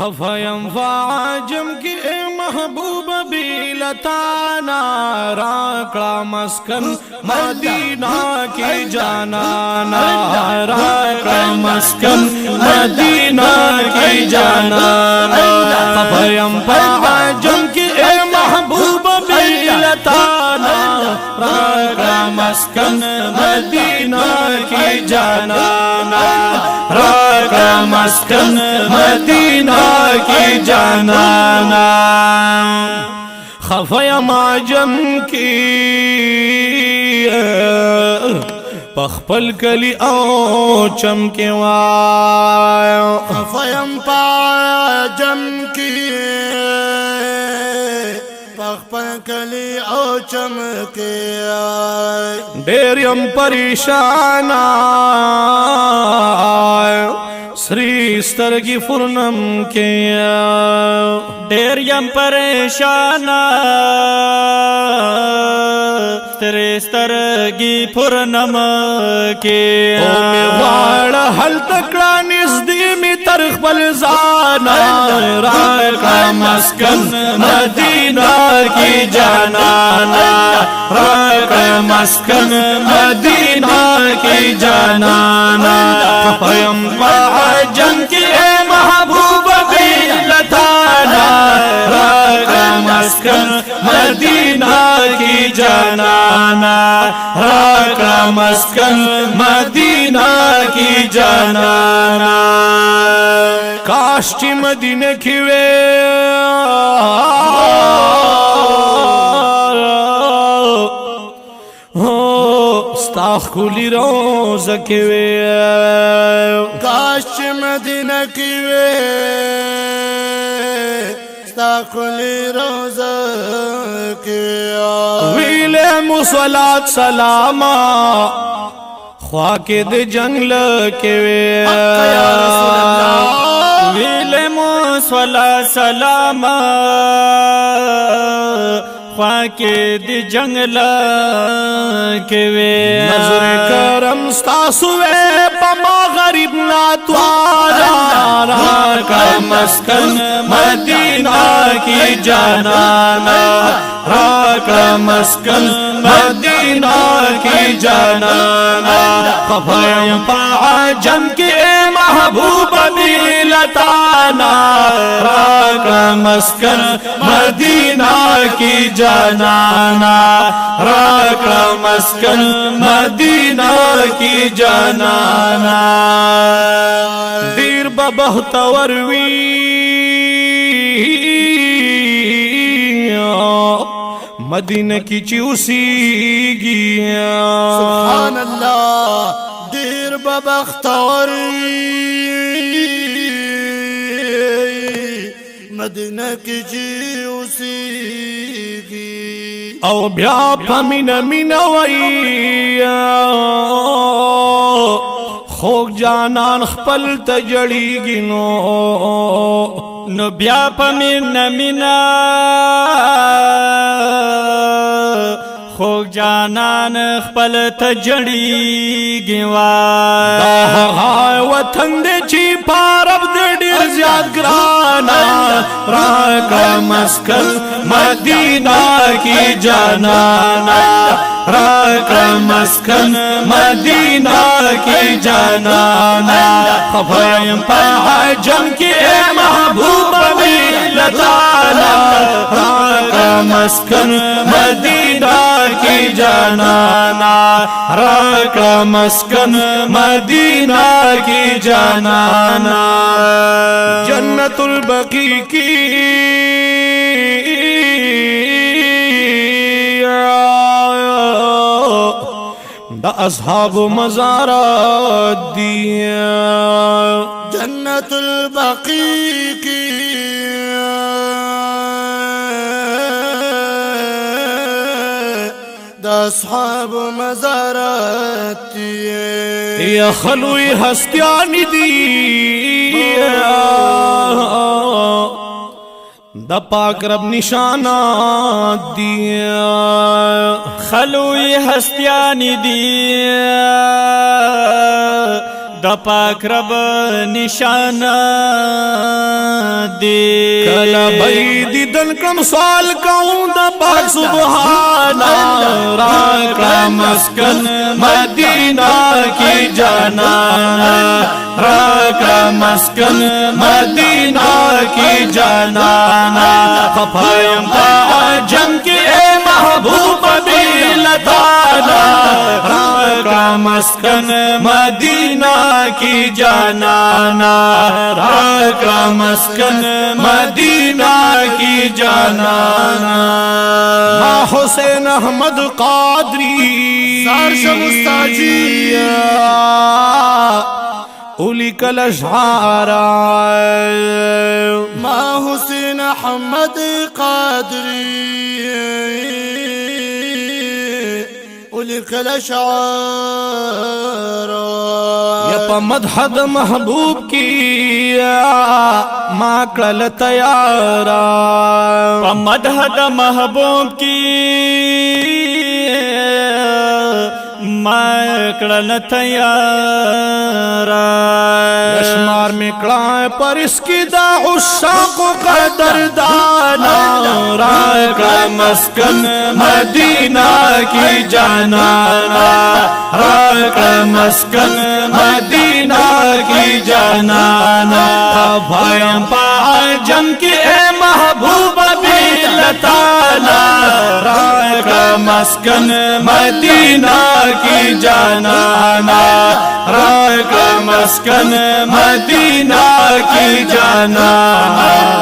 खफयम फाजम की महबूब बिलताना राकड़ा मस्कन मदीना की जानाना राकड़ा मस्कन मदीना की जानाना खफयम फाजम की महबूब बिलताना राकड़ा मस्कन मदीना की जानाना राकड़ा मस्कन मदीना की जानाना खफयम आजम की पखपल कली ओ चमके खफयम पाजम की पखपल कली ओ चमके डेरियम परेशाना श्री स्तर की फुरनम के डेरियम परेशाना तेरे स्तर की फुरनम के वाड़ हल तकड़ा निस्दी में तरख बलजाना राका मस्कन मदीना की जानाना राका मस्कन मदीना की जानाना खफयम पाजम के महबूब बिलताना राका मस्कन मदीना की जानाना राका मस्कन मदीना की जानाना काष्टी मदीने की वे खुली रोज के वे काश मदीना की वे खुली रोज के वीले मुसलात सलामा ख्वाके दे जंगल के वे वीले मुसला सलामा ख्वाके दे जंगल के वे नजर करम स्तासुवे पमा गरीब ना द्वारा राका मस्कन मदीना की जानाना राका मस्कन मदीना की जानाना खफयम पाजम के महबूब बिलताना राका मस्कन मदीना की जानाना राका मस्कन मदीना की जानाना दीर बबहतवरवी मदीना की चूसीगी सुभान अल्लाह दीर बबख्तौर मदीना की चूसीगी औ ब्या फमिन मिनवैया खोक जानन खपल तजड़ी गिनो नो ब्या पमिन मिना खोक जानन खपल तजड़ी गिवा वतन दे ची पारब दे डिर ज्याद ग्राना राका मस्कन मदीना की जानाना राका मस्कन मदीना की जानाना खफयम पाजम के महबूब बिलताना राका मस्कन मदीना की जानाना राका मस्कन मदीना की जानाना जन्नतुल बकी की दा अस्हाब मज़ारात दिया जन्नतुल बकी की अस्हाब मज़ारात या खलुई हस्तियानी दी द पाक रब निशाना दिया खलुई हस्तियानी दिया द पाक रब निशाना دی کلا بیدی دن کم سوال کون دا پاک سبحانا راکا مسکن مدینہ کی جانانا راکا مسکن مدینہ کی جانانا خفایم تا جم کی اے محبوب بیلتانا راکا مسکن مدینہ کی جانانا راکا مسکن مدینہ کی جانانا ماں حسین احمد قادری سارش مستاجی اولی کل اشعارا ما حسین احمد قادری ولك الاشعار یا پا مدحد محبوب کی ما کل تیارا پا مدحد محبوب کی ما کڑل تیارا اشمار میں کڑائیں پر اس کی دا عشاق و قدر دانا راکا مسکن مدینہ کی جانانا راکا مسکن مدینہ کی جانانا بھائیم پا جم کی اے محبوب بیلتانا راکا مسکن مدینہ کی جانانا راکا مسکن مدینہ کی جانانا